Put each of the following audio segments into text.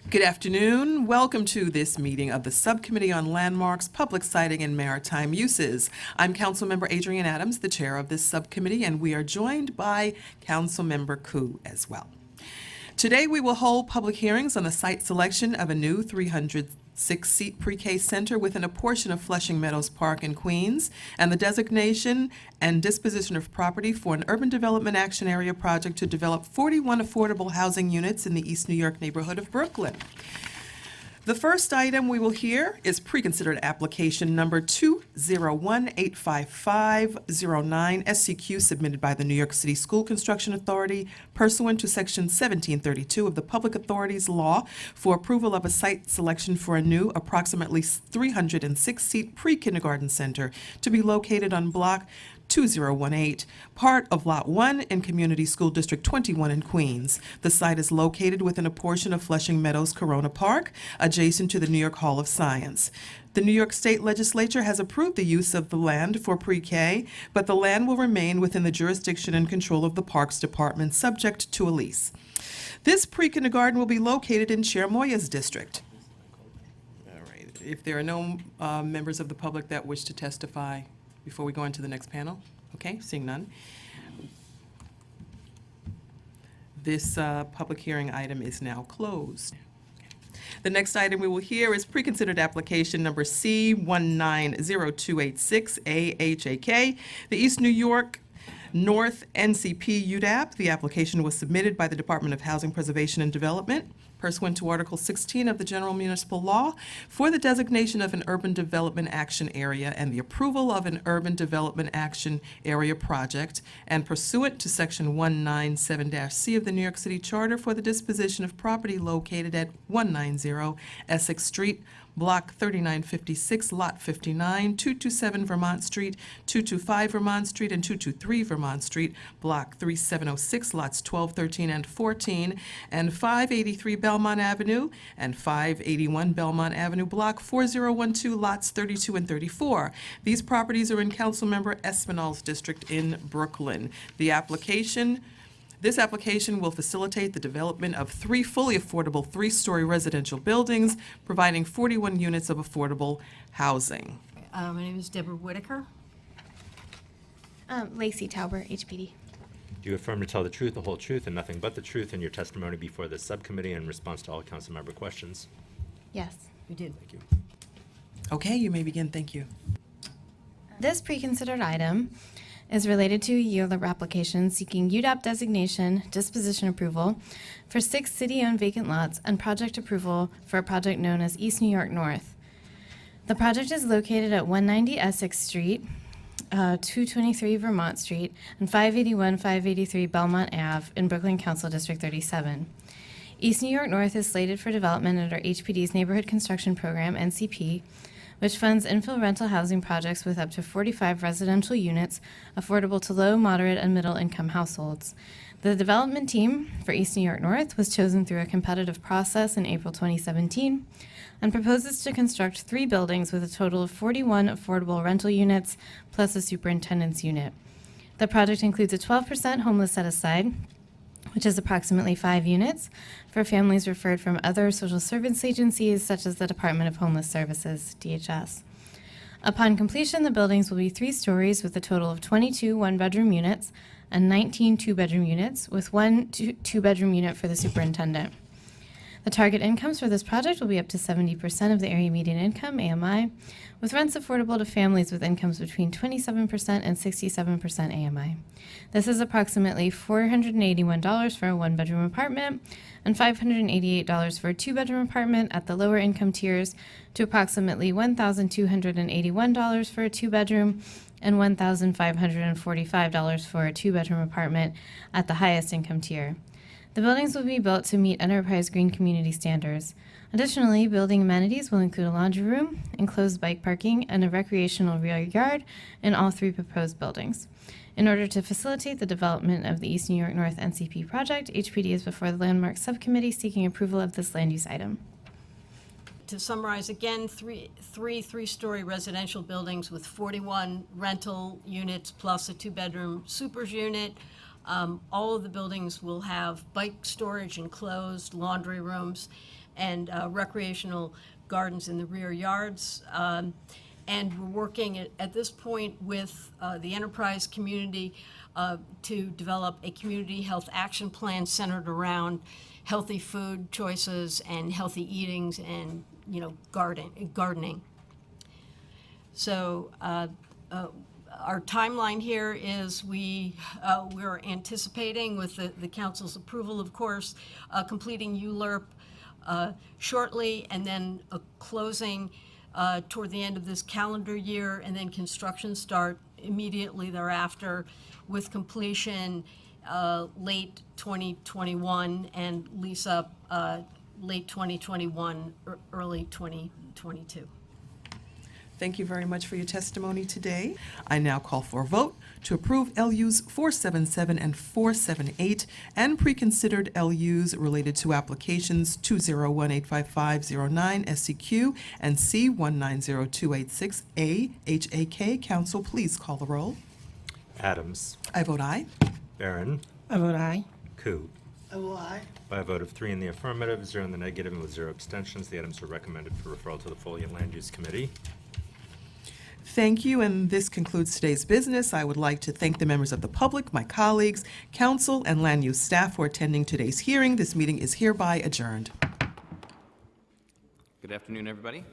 Good afternoon. Welcome to this meeting of the Subcommittee on Landmarks, Public Siting, and Maritime Uses. I'm Councilmember Adrienne Adams, the chair of this subcommittee, and we are joined by Councilmember Koo as well. Today we will hold public hearings on the site selection of a new 306-seat pre-K center within a portion of Flushing Meadows Park in Queens, and the designation and disposition of property for an urban development action area project to develop 41 affordable housing units in the East New York neighborhood of Brooklyn. The first item we will hear is pre-considered application number 201-85509 SCQ submitted by the New York City School Construction Authority pursuant to Section 1732 of the Public Authorities Law for approval of a site selection for a new approximately 306-seat pre-kindergarten center to be located on Block 2018, part of Lot 1 in Community School District 21 in Queens. The site is located within a portion of Flushing Meadows Corona Park, adjacent to the New York Hall of Science. The New York State Legislature has approved the use of the land for pre-K, but the land will remain within the jurisdiction and control of the Parks Department, subject to a lease. This pre-kindergarten will be located in Chair Moya's district. All right. If there are no members of the public that wish to testify before we go into the next panel? Okay, seeing none. This public hearing item is now closed. The next item we will hear is pre-considered application number C190286 AHAK, the East New York North NCP UDAP. The application was submitted by the Department of Housing Preservation and Development pursuant to Article 16 of the General Municipal Law for the designation of an urban development action area and the approval of an urban development action area project, and pursuant to Section 197-C of the New York City Charter for the disposition of property located at 190 Essex Street, Block 3956, Lot 59, 227 Vermont Street, 225 Vermont Street, and 223 Vermont Street, Block 3706, Lots 12, 13, and 14, and 583 Belmont Avenue and 581 Belmont Avenue, Block 4012, Lots 32 and 34. These properties are in Councilmember Espinal's district in Brooklyn. This application will facilitate the development of 3 fully affordable 3-story residential buildings, providing 41 units of affordable housing. My name is Deborah Whitaker. Lacey Tauber, HPD. Do you affirm to tell the truth, the whole truth, and nothing but the truth in your testimony before the subcommittee in response to all council member questions? Yes. We did. Thank you. Okay, you may begin. Thank you. This pre-considered item is related to a yield application seeking UDAP designation, disposition approval for 6 city-owned vacant lots and project approval for a project known as East New York North. The project is located at 190 Essex Street, 223 Vermont Street, and 583 Belmont Ave in Brooklyn Council District 37. East New York North is slated for development under HPD's Neighborhood Construction Program, NCP, which funds infill rental housing projects with up to 45 residential units affordable to low, moderate, and middle-income households. The development team for East New York North was chosen through a competitive process in April 2017 and proposes to construct 3 buildings with a total of 41 affordable rental units plus a superintendent's unit. The project includes a 12% homeless set-aside, which is approximately 5 units, for families referred from other social service agencies such as the Department of Homeless Services, DHS. Upon completion, the buildings will be 3 stories with a total of 22 one-bedroom units and 19 two-bedroom units, with 1 two-bedroom unit for the superintendent. The target incomes for this project will be up to 70% of the area median income, AMI, with rents affordable to families with incomes between 27% and 67% AMI. This is approximately $481 for a 1-bedroom apartment and $588 for a 2-bedroom apartment at the lower income tiers, to approximately $1,281 for a 2-bedroom and $1,545 for a 2-bedroom apartment at the highest income tier. The buildings will be built to meet Enterprise Green Community standards. Additionally, building amenities will include a laundry room, enclosed bike parking, and a recreational rear yard in all 3 proposed buildings. In order to facilitate the development of the East New York North NCP project, HPD is before the Landmarks Subcommittee seeking approval of this land use item. To summarize again, three 3-story residential buildings with 41 rental units plus a 2-bedroom supers unit. All of the buildings will have bike storage enclosed, laundry rooms, and recreational gardens in the rear yards. And we're working at this point with the enterprise community to develop a community health action plan centered around healthy food choices and healthy eatings and, gardening. So our timeline here is we're anticipating, with the council's approval, of course, completing ULURP shortly, and then a closing toward the end of this calendar year, and then construction start immediately thereafter, with completion late 2021 and lease up late 2021, early 2022. Thank you very much for your testimony today. I now call for a vote to approve LUs 477 and 478 and pre-considered LUs related to applications 201-85509 SCQ and C190286A HAK. Council, please call the roll. Adams. I vote aye. Barron. I vote aye. Koo. I vote aye. By a vote of 3 in the affirmative, 0 in the negative, and with 0 abstentions, the items are recommended for referral to the Full Land Use Committee. Thank you, and this concludes today's business. I would like to thank the members of the public, my colleagues, council, and land use staff for attending today's hearing. This meeting is hereby adjourned. Good afternoon, everybody.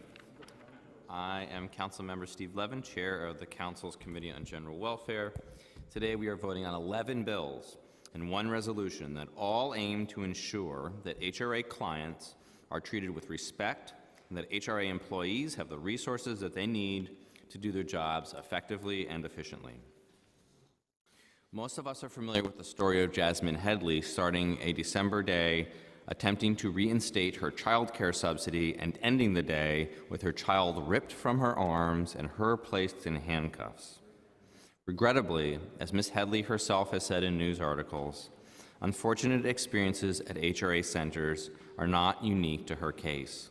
I am Councilmember Steve Levin, Chair of the Council's Committee on General Welfare. Today we are voting on 11 bills and 1 resolution that all aim to ensure that HRA clients are treated with respect and that HRA employees have the resources that they need to do their jobs effectively and efficiently. Most of us are familiar with the story of Jasmine Headley starting a December day attempting to reinstate her child care subsidy and ending the day with her child ripped from her arms and her placed in handcuffs. Regrettably, as Ms. Headley herself has said in news articles, unfortunate experiences at HRA centers are not unique to her case.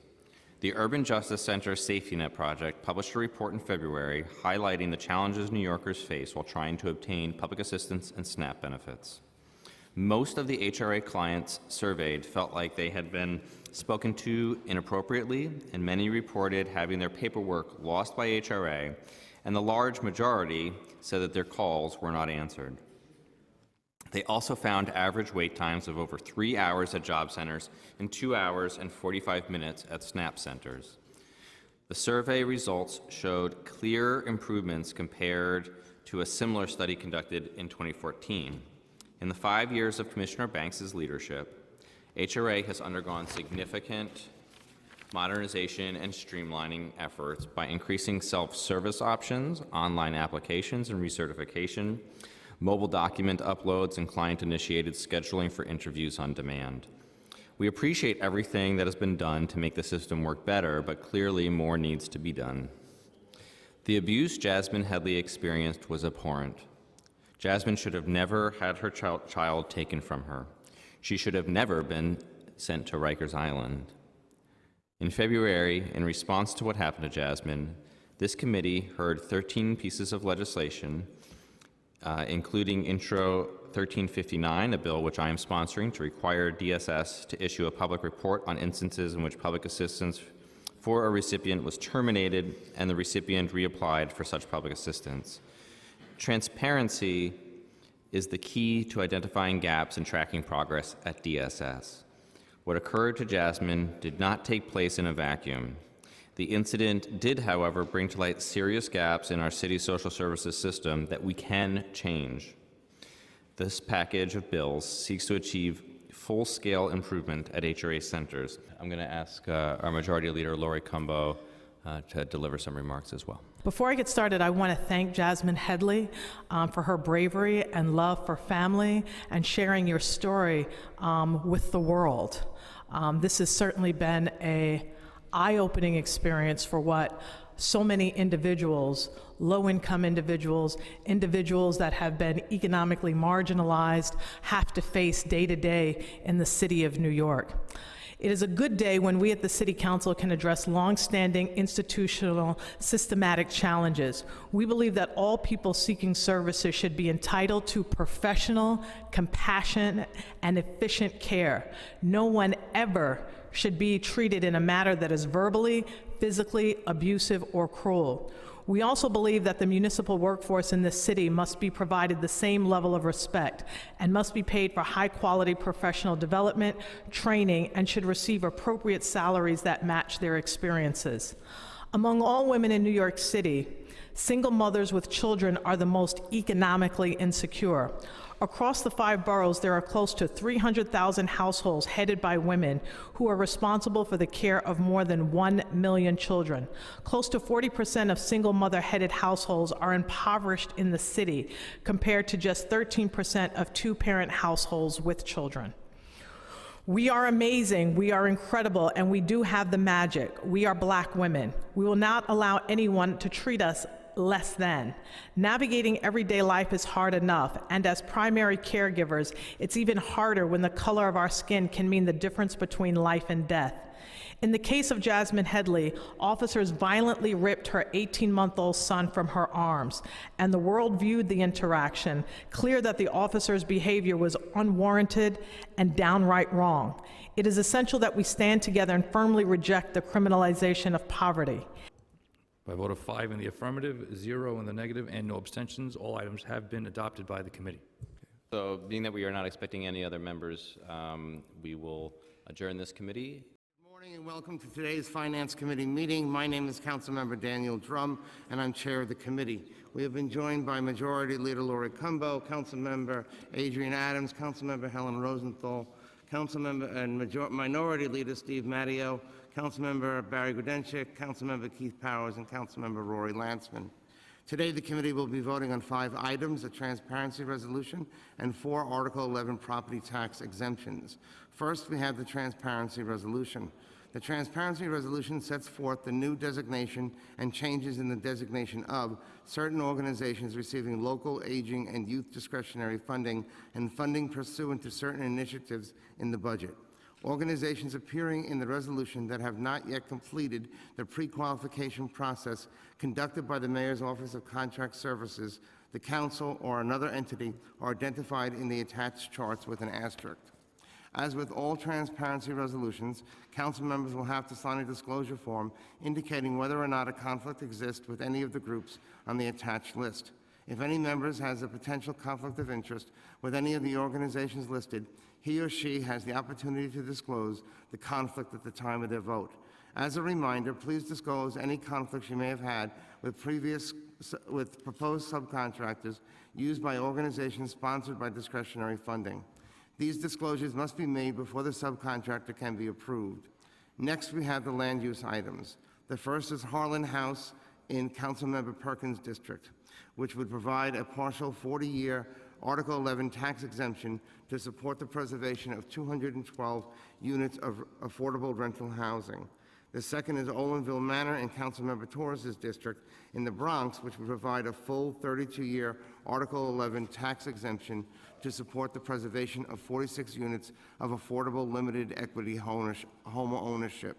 The Urban Justice Center Safety Net Project published a report in February highlighting the challenges New Yorkers face while trying to obtain public assistance and SNAP benefits. Most of the HRA clients surveyed felt like they had been spoken to inappropriately, and many reported having their paperwork lost by HRA, and the large majority said that their calls were not answered. They also found average wait times of over 3 hours at job centers and 2 hours and 45 minutes at SNAP centers. The survey results showed clear improvements compared to a similar study conducted in 2014. In the 5 years of Commissioner Banks's leadership, HRA has undergone significant modernization and streamlining efforts by increasing self-service options, online applications and recertification, mobile document uploads, and client-initiated scheduling for interviews on demand. We appreciate everything that has been done to make the system work better, but clearly more needs to be done. The abuse Jasmine Headley experienced was abhorrent. Jasmine should have never had her child taken from her. She should have never been sent to Rikers Island. In February, in response to what happened to Jasmine, this committee heard 13 pieces of legislation, including Intro 1359, a bill which I am sponsoring to require DSS to issue a public report on instances in which public assistance for a recipient was terminated and the recipient reapplied for such public assistance. Transparency is the key to identifying gaps and tracking progress at DSS. What occurred to Jasmine did not take place in a vacuum. The incident did, however, bring to light serious gaps in our city's social services system that we can change. This package of bills seeks to achieve full-scale improvement at HRA centers. I'm going to ask our Majority Leader, Lori Cumbo, to deliver some remarks as well. Before I get started, I want to thank Jasmine Headley for her bravery and love for family and sharing your story with the world. This has certainly been an eye-opening experience for what so many individuals, low-income individuals, individuals that have been economically marginalized, have to face day to day in the city of New York. It is a good day when we at the City Council can address long-standing institutional systematic challenges. We believe that all people seeking services should be entitled to professional, compassionate, and efficient care. No one ever should be treated in a manner that is verbally, physically abusive, or cruel. We also believe that the municipal workforce in this city must be provided the same level of respect and must be paid for high-quality professional development, training, and should receive appropriate salaries that match their experiences. Among all women in New York City, single mothers with children are the most economically insecure. Across the 5 boroughs, there are close to 300,000 households headed by women who are responsible for the care of more than 1 million children. Close to 40% of single mother-headed households are impoverished in the city, compared to just 13% of 2-parent households with children. We are amazing, we are incredible, and we do have the magic. We are Black women. We will not allow anyone to treat us less than. Navigating everyday life is hard enough, and as primary caregivers, it's even harder when the color of our skin can mean the difference between life and death. In the case of Jasmine Headley, officers violently ripped her 18-month-old son from her arms, and the world viewed the interaction, clear that the officer's behavior was unwarranted and downright wrong. It is essential that we stand together and firmly reject the criminalization of poverty. By a vote of 5 in the affirmative, 0 in the negative, and no abstentions, all items have been adopted by the committee. So, being that we are not expecting any other members, we will adjourn this committee. Good morning and welcome to today's Finance Committee meeting. My name is Councilmember Daniel Drum, and I'm chair of the committee. We have been joined by Majority Leader Lori Cumbo, Councilmember Adrian Adams, Councilmember Helen Rosenthal, Councilmember and Minority Leader Steve Matteo, Councilmember Barry Gudenchik, Councilmember Keith Powers, and Councilmember Rory Lansman. Today, the committee will be voting on 5 items, a transparency resolution, and 4 Article 11 property tax exemptions. First, we have the transparency resolution. The transparency resolution sets forth the new designation and changes in the designation of certain organizations receiving local, aging, and youth discretionary funding and funding pursuant to certain initiatives in the budget. Organizations appearing in the resolution that have not yet completed the pre-qualification process conducted by the Mayor's Office of Contract Services, the Council, or another entity are identified in the attached charts with an asterisk. As with all transparency resolutions, Council members will have to sign a disclosure form indicating whether or not a conflict exists with any of the groups on the attached list. If any members has a potential conflict of interest with any of the organizations listed, he or she has the opportunity to disclose the conflict at the time of their vote. As a reminder, please disclose any conflicts you may have had with proposed subcontractors used by organizations sponsored by discretionary funding. These disclosures must be made before the subcontractor can be approved. Next, we have the land use items. The first is Harlan House in Councilmember Perkins' district, which would provide a partial 40-year Article 11 tax exemption to support the preservation of 212 units of affordable rental housing. The second is Olinville Manor in Councilmember Torres' district in the Bronx, which would provide a full 32-year Article 11 tax exemption to support the preservation of 46 units of affordable limited equity home ownership.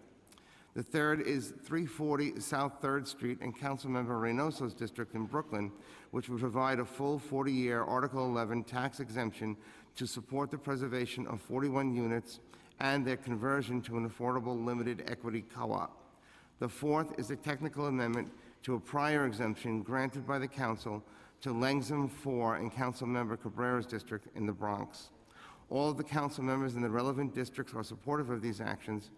The third is 340 South 3rd Street in Councilmember Reynoso's district in Brooklyn, which would provide a full 40-year Article 11 tax exemption to support the preservation of 41 units and their conversion to an affordable limited equity co-op. The fourth is a technical amendment to a prior exemption granted by the Council to Langsom 4 in Councilmember Cabrera's district in the Bronx. All of the Council members in the relevant districts are supportive of these actions.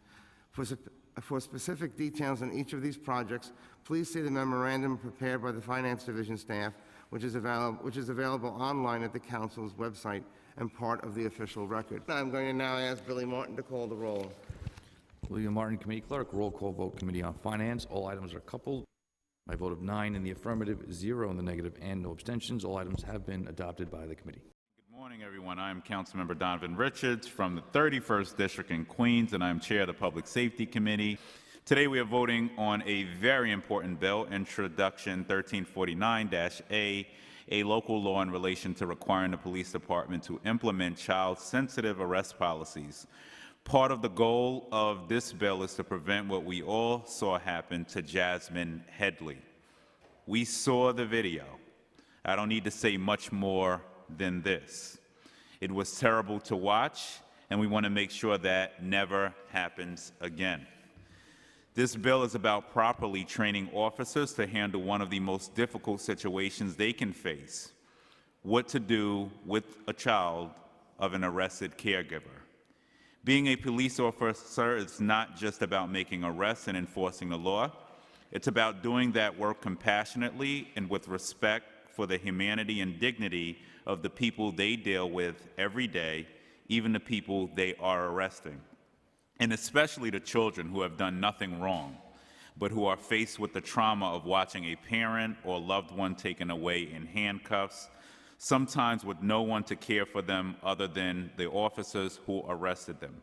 For specific details on each of these projects, please see the memorandum prepared by the Finance Division staff, which is available online at the Council's website and part of the official record. I'm going to now ask Billy Martin to call the roll. William Martin, Committee Clerk. Roll call vote, Committee on Finance. All items are coupled. By a vote of 9 in the affirmative, 0 in the negative, and no abstentions, all items have been adopted by the committee. Good morning, everyone. I am Councilmember Donovan Richards from the 31st District in Queens, and I'm Chair of the Public Safety Committee. Today we are voting on a very important bill, Introduction 1349-A, a local law in relation to requiring the police department to implement child-sensitive arrest policies. Part of the goal of this bill is to prevent what we all saw happen to Jasmine Headley. We saw the video. I don't need to say much more than this. It was terrible to watch, and we want to make sure that never happens again. This bill is about properly training officers to handle one of the most difficult situations they can face: what to do with a child of an arrested caregiver. Being a police officer is not just about making arrests and enforcing the law. It's about doing that work compassionately and with respect for the humanity and dignity of the people they deal with every day, even the people they are arresting, and especially the children who have done nothing wrong, but who are faced with the trauma of watching a parent or loved one taken away in handcuffs, sometimes with no one to care for them other than the officers who arrested them.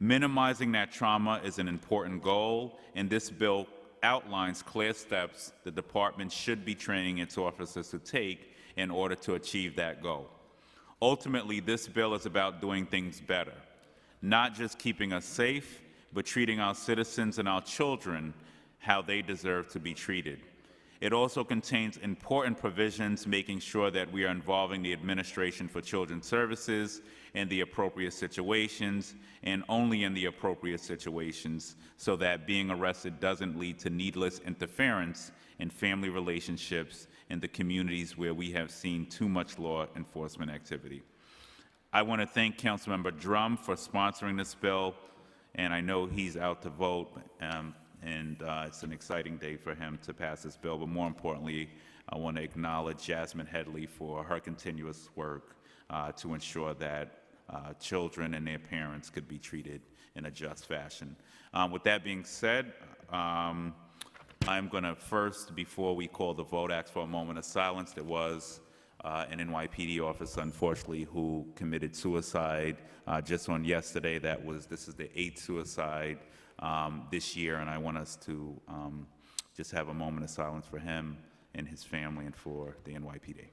Minimizing that trauma is an important goal, and this bill outlines clear steps the department should be training its officers to take in order to achieve that goal. Ultimately, this bill is about doing things better, not just keeping us safe, but treating our citizens and our children how they deserve to be treated. It also contains important provisions making sure that we are involving the Administration for Children's Services in the appropriate situations and only in the appropriate situations, so that being arrested doesn't lead to needless interference in family relationships in the communities where we have seen too much law enforcement activity. I want to thank Councilmember Drum for sponsoring this bill, and I know he's out to vote. It's an exciting day for him to pass this bill. But more importantly, I want to acknowledge Jasmine Headley for her continuous work to ensure that children and their parents could be treated in a just fashion. With that being said, I'm going to first, before we call the vote, ask for a moment of silence. There was an NYPD officer, unfortunately, who committed suicide just on yesterday. This is the 8th suicide this year, and I want us to just have a moment of silence for him and his family and for the NYPD.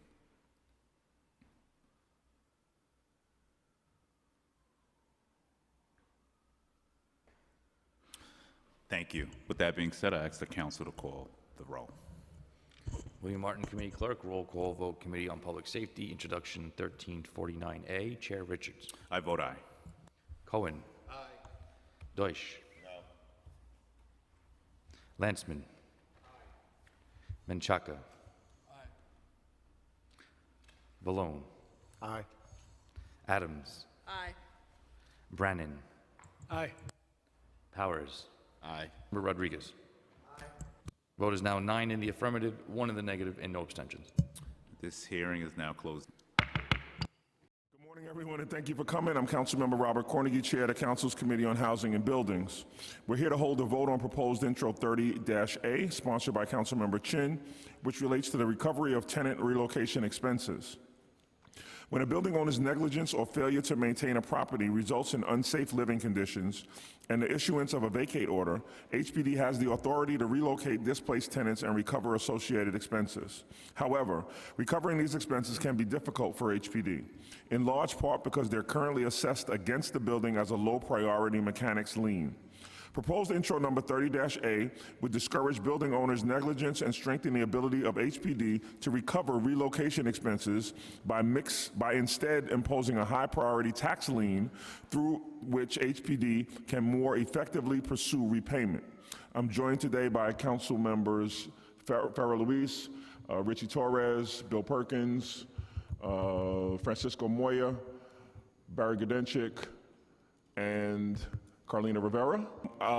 Thank you. With that being said, I ask the council to call the roll. William Martin, Committee Clerk. Roll call vote, Committee on Public Safety. Introduction 1349A. Chair Richards. I vote aye. Cohen. Aye. Deutsch. No. Landsman. Aye. Menchaca. Aye. Vallone. Aye. Adams. Aye. Brannan. Aye. Powers. Aye. Member Rodriguez. Aye. Vote is now 9 in the affirmative, 1 in the negative, and no abstentions. This hearing is now closed. Good morning, everyone, and thank you for coming. I'm Councilmember Robert Cornegy, Chair of the Council's Committee on Housing and Buildings. We're here to hold a vote on proposed Intro 30-A, sponsored by Councilmember Chin, which relates to the recovery of tenant relocation expenses. When a building owner's negligence or failure to maintain a property results in unsafe living conditions and the issuance of a vacate order, HPD has the authority to relocate displaced tenants and recover associated expenses. However, recovering these expenses can be difficult for HPD, in large part because they're currently assessed against the building as a low-priority mechanics lien. Proposed Intro number 30-A would discourage building owners' negligence and strengthen the ability of HPD to recover relocation expenses by instead imposing a high-priority tax lien through which HPD can more effectively pursue repayment. I'm joined today by Council members Farrah Luis, Richie Torres, Bill Perkins, Francisco Moya, Barry Gudenchik, and Carlina Rivera.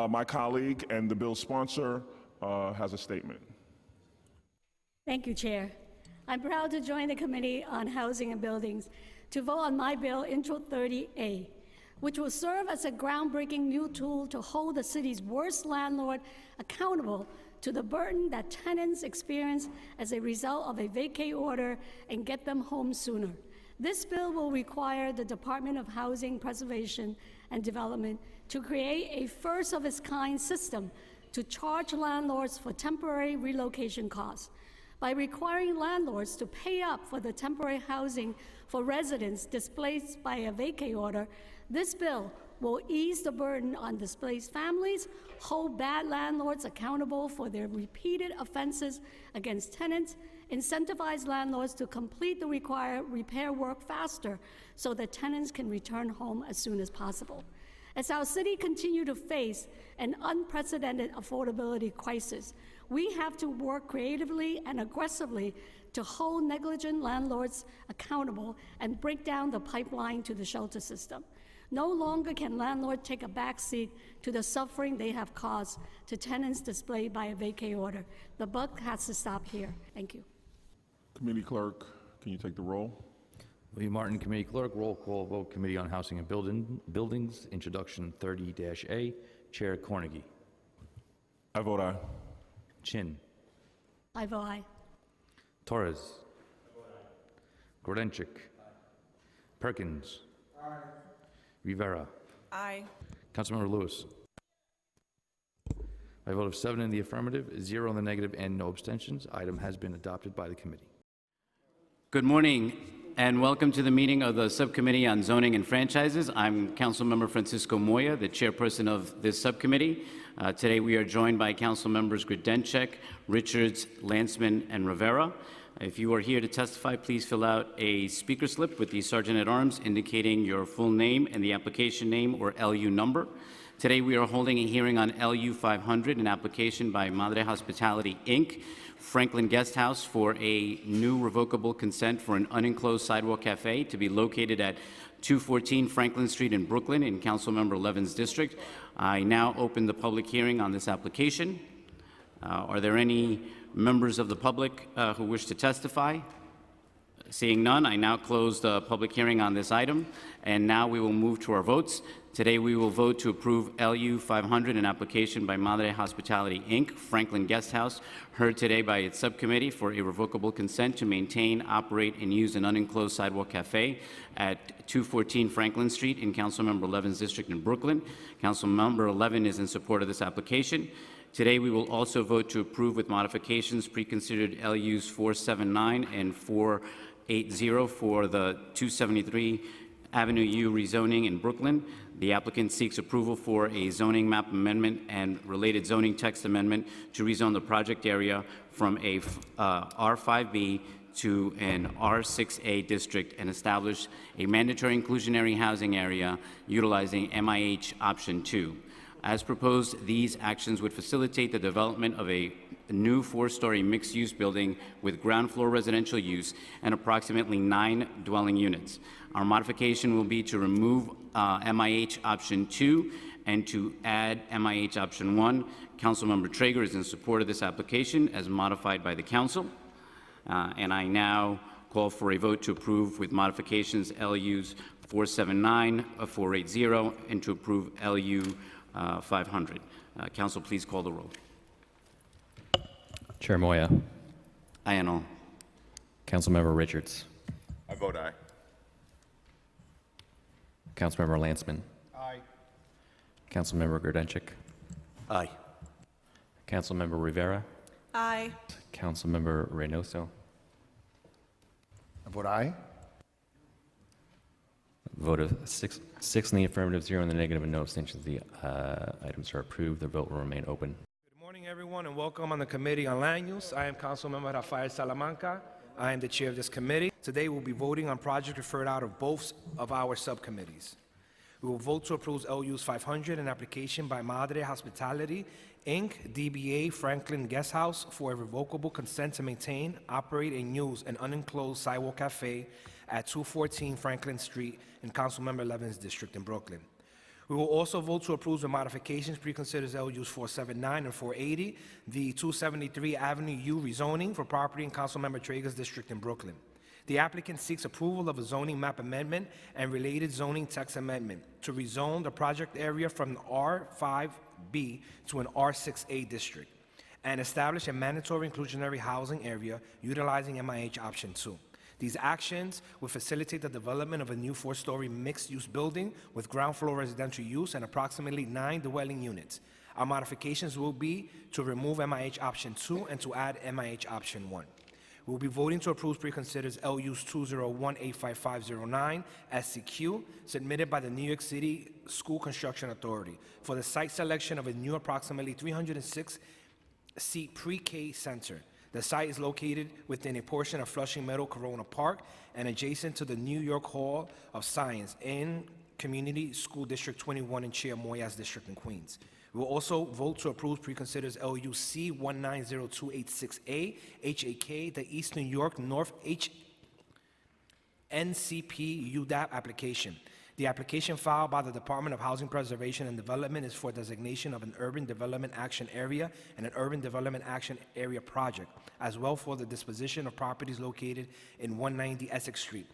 My colleague and the bill's sponsor has a statement. Thank you, Chair. I'm proud to join the Committee on Housing and Buildings to vote on my bill, Intro 30A, which will serve as a groundbreaking new tool to hold the city's worst landlord accountable to the burden that tenants experience as a result of a vacate order and get them home sooner. This bill will require the Department of Housing Preservation and Development to create a first-of-its-kind system to charge landlords for temporary relocation costs. By requiring landlords to pay up for the temporary housing for residents displaced by a vacate order, this bill will ease the burden on displaced families, hold bad landlords accountable for their repeated offenses against tenants, incentivize landlords to complete the required repair work faster so that tenants can return home as soon as possible. As our city continues to face an unprecedented affordability crisis, we have to work creatively and aggressively to hold negligent landlords accountable and break down the pipeline to the shelter system. No longer can landlords take a backseat to the suffering they have caused to tenants displayed by a vacate order. The buck has to stop here. Thank you. Committee Clerk, can you take the roll? William Martin, Committee Clerk. Roll call vote, Committee on Housing and Buildings, Introduction 30-A. Chair Cornegy. I vote aye. Chin. I vote aye. Torres. Grodenchik. Perkins. Rivera. Aye. Councilmember Lewis. By a vote of 7 in the affirmative, 0 in the negative, and no abstentions, item has been adopted by the committee. Good morning and welcome to the meeting of the Subcommittee on Zoning and Franchises. I'm Councilmember Francisco Moya, the chairperson of this subcommittee. Today we are joined by Council members Grodenchik, Richards, Landsman, and Rivera. If you are here to testify, please fill out a speaker slip with the Sergeant-at-Arms indicating your full name and the application name or LU number. Today we are holding a hearing on LU 500, an application by Madre Hospitality, Inc., Franklin Guest House for a new revocable consent for an unenclosed sidewalk cafe to be located at 214 Franklin Street in Brooklyn in Councilmember Levin's district. I now open the public hearing on this application. Are there any members of the public who wish to testify? Seeing none, I now close the public hearing on this item, and now we will move to our votes. Today we will vote to approve LU 500, an application by Madre Hospitality, Inc., Franklin Guest House, heard today by its subcommittee for a revocable consent to maintain, operate, and use an unenclosed sidewalk cafe at 214 Franklin Street in Councilmember Levin's district in Brooklyn. Councilmember Levin is in support of this application. Today we will also vote to approve with modifications pre-considered LUs 479 and 480 for the 273 Avenue U rezoning in Brooklyn. The applicant seeks approval for a zoning map amendment and related zoning text amendment to rezone the project area from a R5B to an R6A district and establish a mandatory inclusionary housing area utilizing MIH option 2. As proposed, these actions would facilitate the development of a new 4-story mixed-use building with ground floor residential use and approximately 9 dwelling units. Our modification will be to remove MIH option 2 and to add MIH option 1. Councilmember Traeger is in support of this application as modified by the council. And I now call for a vote to approve with modifications LUs 479, 480, and to approve LU 500. Council, please call the roll. Chair Moya. Aye and all. Councilmember Richards. I vote aye. Councilmember Landsman. Aye. Councilmember Grodenchik. Aye. Councilmember Rivera. Aye. Councilmember Reynoso. I vote aye. Vote of six in the affirmative, 0 in the negative, and no abstentions. The items are approved. The vote will remain open. Good morning, everyone, and welcome on the Committee on Land Use. I am Councilmember Rafael Salamanca. I am the chair of this committee. Today, we'll be voting on projects referred out of both of our subcommittees. We will vote to approve LUs 500, an application by Madre Hospitality, Inc., DBA Franklin Guest House for a revocable consent to maintain, operate, and use an unenclosed sidewalk cafe at 214 Franklin Street in Councilmember Levin's district in Brooklyn. We will also vote to approve the modifications pre-considered LUs 479 and 480, the 273 Avenue U rezoning for property in Councilmember Traeger's district in Brooklyn. The applicant seeks approval of a zoning map amendment and related zoning text amendment to rezone the project area from the R5B to an R6A district and establish a mandatory inclusionary housing area utilizing MIH option 2. These actions will facilitate the development of a new 4-story mixed-use building with ground floor residential use and approximately 9 dwelling units. Our modifications will be to remove MIH option 2 and to add MIH option 1. We'll be voting to approve pre-considered LUs 201-85509 SCQ submitted by the New York City School Construction Authority for the site selection of a new approximately 306-seat pre-K center. The site is located within a portion of Flushing Meadow Corona Park and adjacent to the New York Hall of Science in Community School District 21 in Chair Moyas District in Queens. We will also vote to approve preconsiders LUC 1902868 HAK, the East New York North NCP UDAP application. The application filed by the Department of Housing Preservation and Development is for designation of an Urban Development Action Area and an Urban Development Action Area project, as well for the disposition of properties located in 190 Essex Street,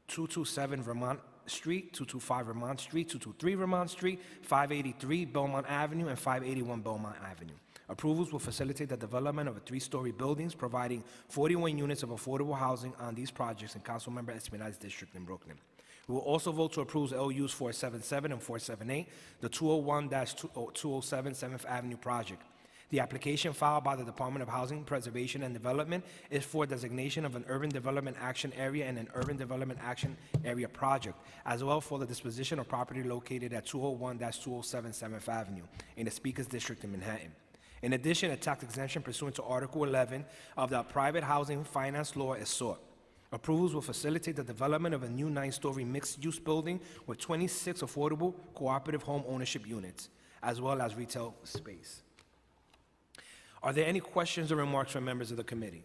227 Vermont Street, 225 Vermont Street, 223 Vermont Street, 583 Belmont Avenue, and 581 Belmont Avenue. Approvals will facilitate the development of 3-story buildings, providing 41 units of affordable housing on these projects in Councilmember Espinal's district in Brooklyn. We will also vote to approve LUs 477 and 478, the 201-207 7th Avenue project. The application filed by the Department of Housing Preservation and Development is for designation of an Urban Development Action Area and an Urban Development Action Area project, as well for the disposition of property located at 201-207 7th Avenue in the Speaker's District in Manhattan. In addition, a tax exemption pursuant to Article 11 of the Private Housing Finance Law is sought. Approvals will facilitate the development of a new 9-story mixed-use building with 26 affordable cooperative home ownership units, as well as retail space. Are there any questions or remarks from members of the committee?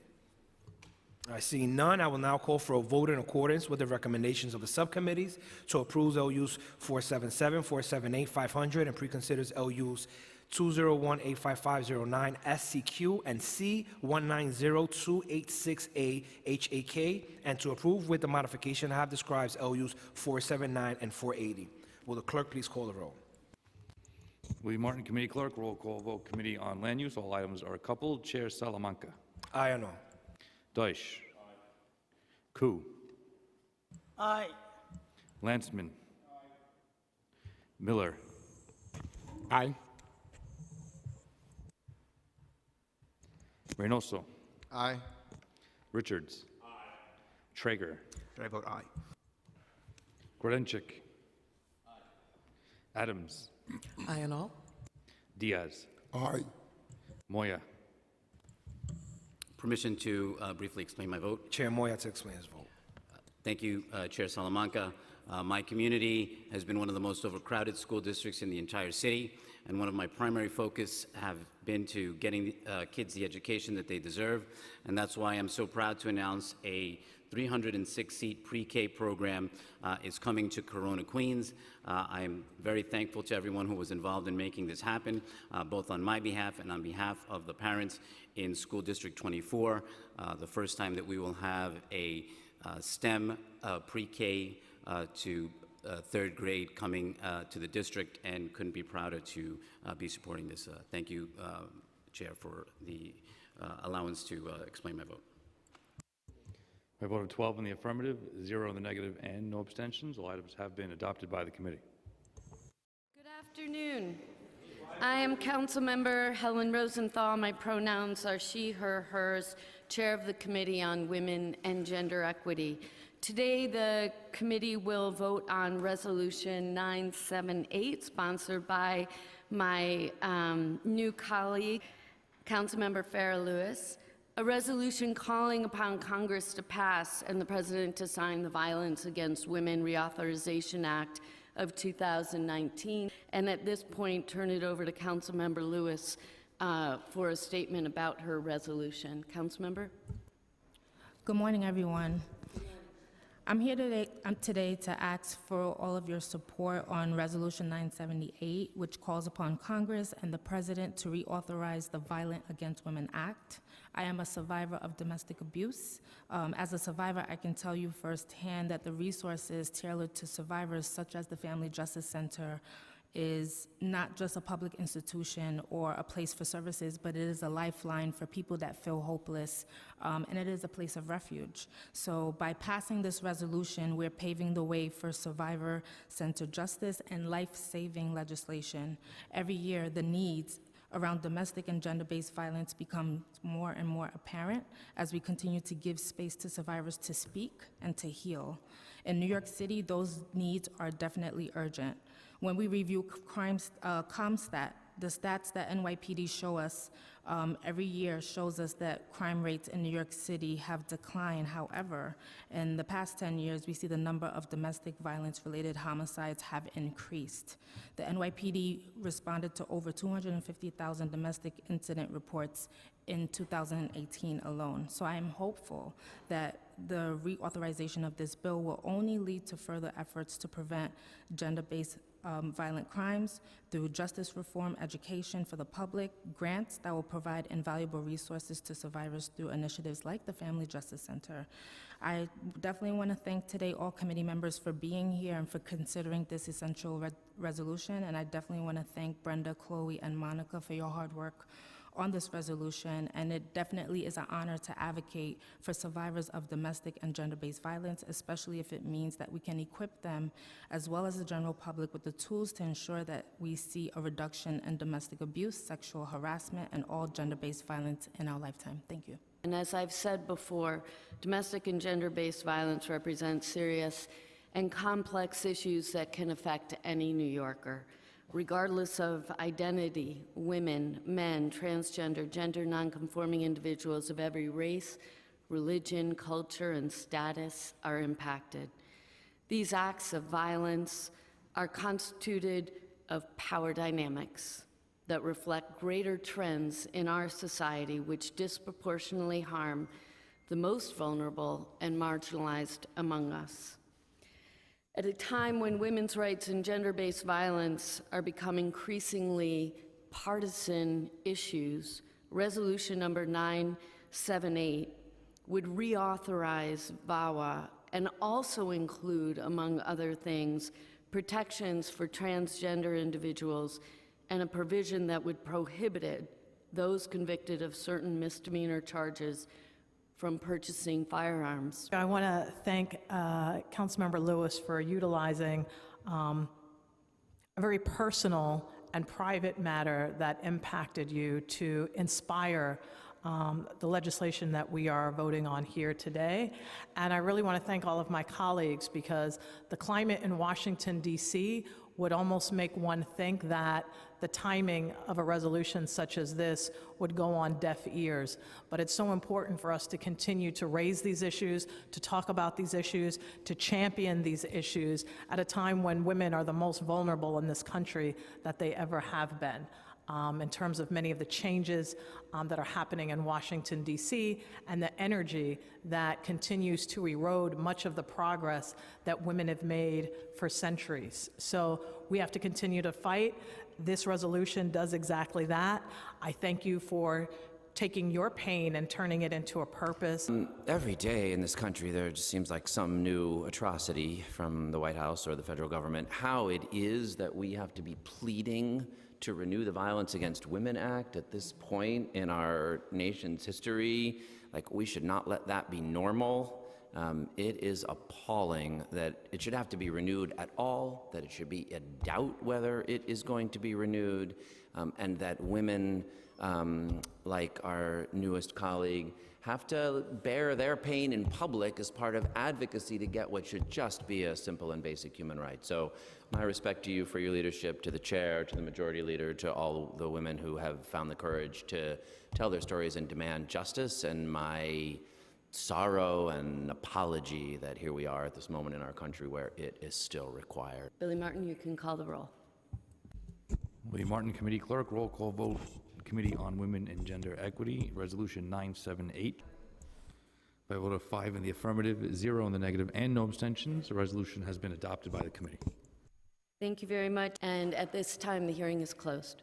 I see none. I will now call for a vote in accordance with the recommendations of the subcommittees to approve LUs 477, 478, 500, and preconsiders LUs 201-85509 SCQ and C 190-286A HAK, and to approve with the modification I have described LUs 479 and 480. Will the clerk please call the roll? William Martin, Committee Clerk. Roll call vote. Committee on Land Use. All items are coupled. Chair Salamanca. Aye or no? Deutsch. Koo. Aye. Landsman. Miller. Aye. Reynoso. Aye. Richards. Traeger. I vote aye. Grodenchik. Adams. Aye and all. Diaz. Aye. Moya. Permission to briefly explain my vote. Chair Moya to explain his vote. Thank you, Chair Salamanca. My community has been one of the most overcrowded school districts in the entire city, and one of my primary focus have been to getting kids the education that they deserve, and that's why I'm so proud to announce a 306-seat pre-K program is coming to Corona, Queens. I'm very thankful to everyone who was involved in making this happen, both on my behalf and on behalf of the parents in School District 24. The first time that we will have a STEM pre-K to third grade coming to the district, and couldn't be prouder to be supporting this. Thank you, Chair, for the allowance to explain my vote. By a vote of 12 in the affirmative, 0 in the negative, and no abstentions, all items have been adopted by the committee. Good afternoon. I am Councilmember Helen Rosenthal. My pronouns are she, her, hers, Chair of the Committee on Women and Gender Equity. Today, the committee will vote on Resolution 978, sponsored by my new colleague, Councilmember Farrah Lewis, a resolution calling upon Congress to pass and the President to sign the Violence Against Women Re-Authorization Act of 2019. And at this point, turn it over to Councilmember Lewis for a statement about her resolution. Councilmember? Good morning, everyone. I'm here today to ask for all of your support on Resolution 978, which calls upon Congress and the President to reauthorize the Violence Against Women Act. I am a survivor of domestic abuse. As a survivor, I can tell you firsthand that the resources tailored to survivors, such as the Family Justice Center, is not just a public institution or a place for services, but it is a lifeline for people that feel hopeless, and it is a place of refuge. So by passing this resolution, we're paving the way for survivor-centered justice and life-saving legislation. Every year, the needs around domestic and gender-based violence become more and more apparent as we continue to give space to survivors to speak and to heal. In New York City, those needs are definitely urgent. When we review CompStat, the stats that NYPD show us every year shows us that crime rates in New York City have declined. However, in the past 10 years, we see the number of domestic violence-related homicides have increased. The NYPD responded to over 250,000 domestic incident reports in 2018 alone. So I am hopeful that the reauthorization of this bill will only lead to further efforts to prevent gender-based violent crimes through justice reform, education for the public, grants that will provide invaluable resources to survivors through initiatives like the Family Justice Center. I definitely want to thank today all committee members for being here and for considering this essential resolution, and I definitely want to thank Brenda, Chloe, and Monica for your hard work on this resolution, and it definitely is an honor to advocate for survivors of domestic and gender-based violence, especially if it means that we can equip them, as well as the general public, with the tools to ensure that we see a reduction in domestic abuse, sexual harassment, and all gender-based violence in our lifetime. Thank you. And as I've said before, domestic and gender-based violence represents serious and complex issues that can affect any New Yorker. Regardless of identity, women, men, transgender, gender nonconforming individuals of every race, religion, culture, and status are impacted. These acts of violence are constituted of power dynamics that reflect greater trends in our society which disproportionately harm the most vulnerable and marginalized among us. At a time when women's rights and gender-based violence are becoming increasingly partisan issues, Resolution number 978 would reauthorize VAWA and also include, among other things, protections for transgender individuals and a provision that would prohibit those convicted of certain misdemeanor charges from purchasing firearms. I want to thank Councilmember Lewis for utilizing a very personal and private matter that impacted you to inspire the legislation that we are voting on here today. And I really want to thank all of my colleagues, because the climate in Washington, D.C. would almost make one think that the timing of a resolution such as this would go on deaf ears. But it's so important for us to continue to raise these issues, to talk about these issues, to champion these issues at a time when women are the most vulnerable in this country that they ever have been. In terms of many of the changes that are happening in Washington, D.C., and the energy that continues to erode much of the progress that women have made for centuries. So we have to continue to fight. This resolution does exactly that. I thank you for taking your pain and turning it into a purpose. Every day in this country, there just seems like some new atrocity from the White House or the federal government. How it is that we have to be pleading to renew the Violence Against Women Act at this point in our nation's history, like we should not let that be normal. It is appalling that it should have to be renewed at all, that it should be a doubt whether it is going to be renewed, and that women, like our newest colleague, have to bear their pain in public as part of advocacy to get what should just be a simple and basic human right. So my respect to you for your leadership, to the chair, to the majority leader, to all the women who have found the courage to tell their stories and demand justice, and my sorrow and apology that here we are at this moment in our country where it is still required. Billy Martin, you can call the roll. William Martin, Committee Clerk, roll call vote. Committee on Women and Gender Equity, Resolution 978. By a vote of 5 in the affirmative, 0 in the negative, and no abstentions, the resolution has been adopted by the committee. Thank you very much. And at this time, the hearing is closed.